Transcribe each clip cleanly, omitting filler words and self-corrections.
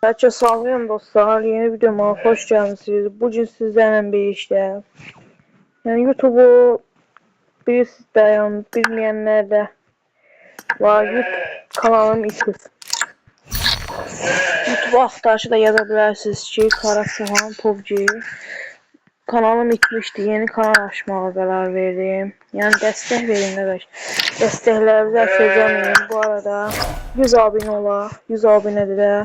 Herkese sağlıyorum dostlar. Yeni videoma hoş geldiniz. Bugün sizlerle birlikte YouTube'u birisi bilmeyenler de var. YouTube kanalım itir. YouTube axtarışı da yazabilirsiniz ki Karasoğan PUBG. Kanalım itmişti. Yeni kanal açmağa karar verdim. Yani destek verin demek. Desteklerinizi esirgemeyin. Bu arada 100 abone ola. 100 abone de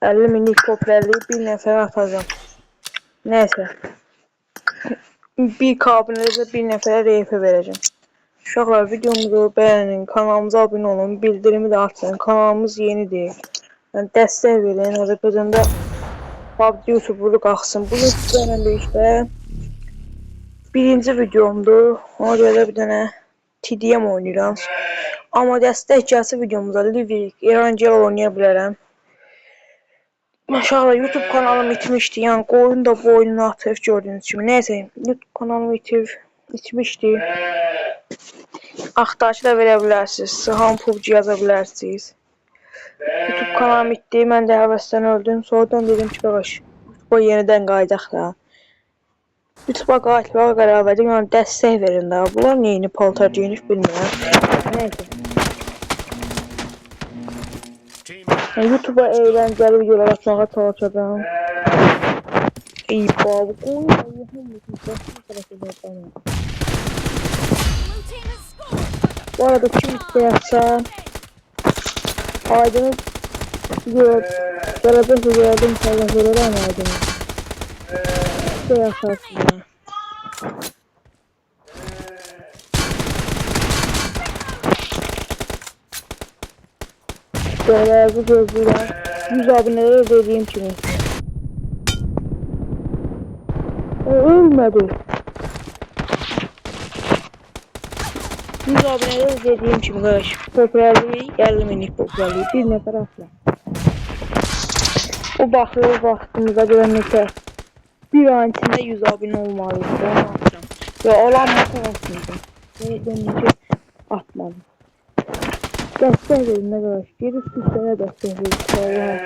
50 minlik popülerliği bir nəfərə atacağım. Neyse. Bir kabinede bir nəfərə RP vereceğim. Uşaqlar videomuzu beğenin, kanalımıza abone olun, bildirimi de açın. Kanalımız yenidir. Yani dəstək verin. Azərbaycanda PUBG YouTube'u qalxsın. Bugün sizlərlə birlikdə birinci videomdur. Ona görə bir dənə TDM oynayıram. Amma dəstək gəlsə videomuza Livik, Erangel oynaya bilərəm. Maşallah YouTube kanalım itmişti. Yani koyun da bu oyunu atır gördüğünüz gibi. Neyse YouTube kanalım itmişti. Axtarışı da verebilirsiniz. Sıhan PUBG yazabilirsiniz. YouTube kanalım itdi. Mən də həvəsdən öldüm. Sonradan dedim ki, qardaş, YouTube'a yenidən qayıdaq da. YouTube'a qayıtmağa qərar verdim. Yəni dəstək verin də. Bunlar neyini paltar giyinib bilmirəm. Neyse. YouTube'a eğlenceli videolar atmağa çalışacağım. İyi babu. Bu arada kim isterse Aydın'ı Galatasaray gördüm sayfaları ama Aydın'ı şey yaparsın ya. Böyle bu gözüyle 100 abonelere dediğim kimi. Ölmedi. 100 abonelere dediğim kimi kardeş. Popülerliği 50 minlik popülerliği. Bir nefer atla. O bakıyor vaxtımıza göre neçə. Bir an içinde 100 abone olmalıyız. Onu atacağım. Ve olan masa atmayacağım. Ve atmadım. Dəstək verin arkadaş. Geri Türklere dəstək verin.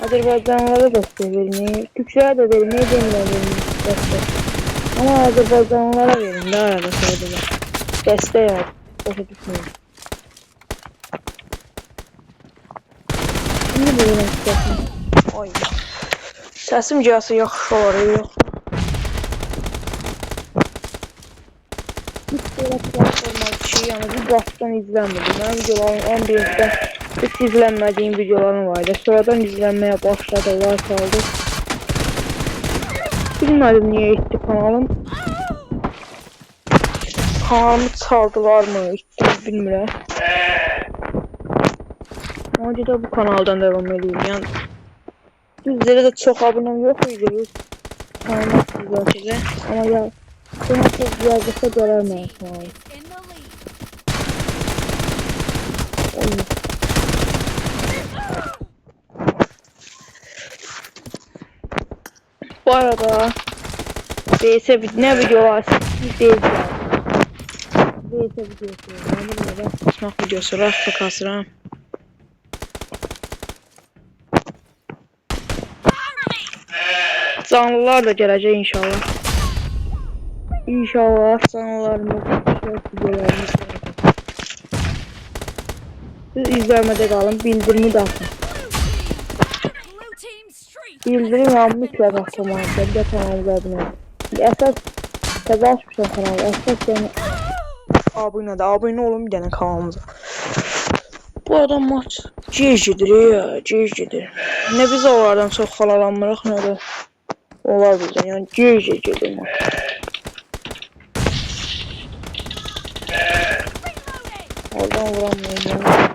Azerbaycanlılara dəstək verin. Türklere de verin. Demirlər verin dəstək. Ama Azerbaycanlılara verin. Daha arada saydılar. Dəstək al. Başa düşmeyin. Şimdi verin istəsin. Oy. Səsim gəlsə yaxşı olar. Yox. Böyle platformlar bir şey yani bir baştan izlenmedi. Ben videoların 11'de hiç izlenmediğim videolarım vardı. Sonradan izlenmeye başladılar kaldı. Bilmedim niye itti kanalım. Kanalımı çaldılar mı itti bilmiyorum. Önce de bu kanaldan devam edeyim yani. Düzleri de çok abonem yok idi. Kanalıma sizlerle ama ya buna çok yazdıkça göremem kanalım. Bu arada VS ne videolar değil VS videosu yani basmak videosu rastla kasıram. Canlılar da gelecek inşallah. İnşallah canlılarımız videolarımız siz izlemede kalın, bildirimi de atın. Bildirim ya mütləq atılmalıdır. Bir de kanalımıza abone olun. Əsas təzə açmışam kanalı. Əsas yəni abone olun bir dənə kanalımıza. Bu adam maç GG'dir ya, GG'dir. Ne biz onlardan çox xalalanmırıq, ne də onlar bizdən. Yəni GG'dir maç. Oradan vuramıyorum.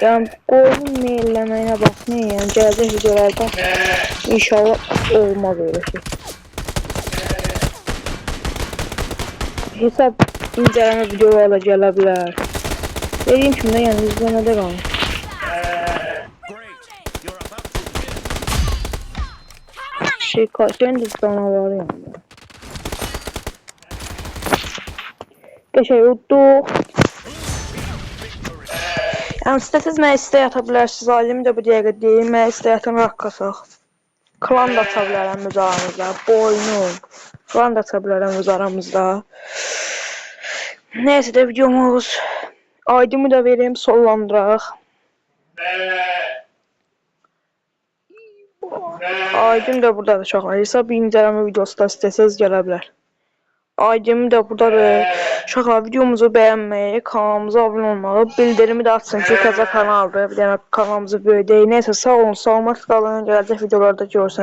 Yani oyun maillemeyine bakmayın yani gelecek videolarda inşallah olmaz öyle şey. Hesap inceleme videolarla gelebilir. Dediğim şimdi yani izlemede kalın. Şey kaçın dizgana var yani. Geçey uttuk. Yəni istəsiz mənə istək ata bilərsiniz. Ailemi də bu dəqiqə deyim. Mənə istək atın raqqasaq. Klan da aça bilərəm öz aramızda. Boynum. Klan da aça bilərəm öz aramızda. Neyse də videomuz. Aydımı da vereyim, sollandıraq. Aydım da buradadır uşaqlar. Hesab incələmə videosu da istəsəz gələ bilər. Aydım da buradadır. Uşaqlar videomuzu bəyənməyi, kanalımıza abunə olmağı, bildirimi də açsın ki, təzə kanaldır. Bir dənə kanalımızı böyüdək. Neyse sağ olun, salamat qalın. Gələcək videolarda görüşürüz.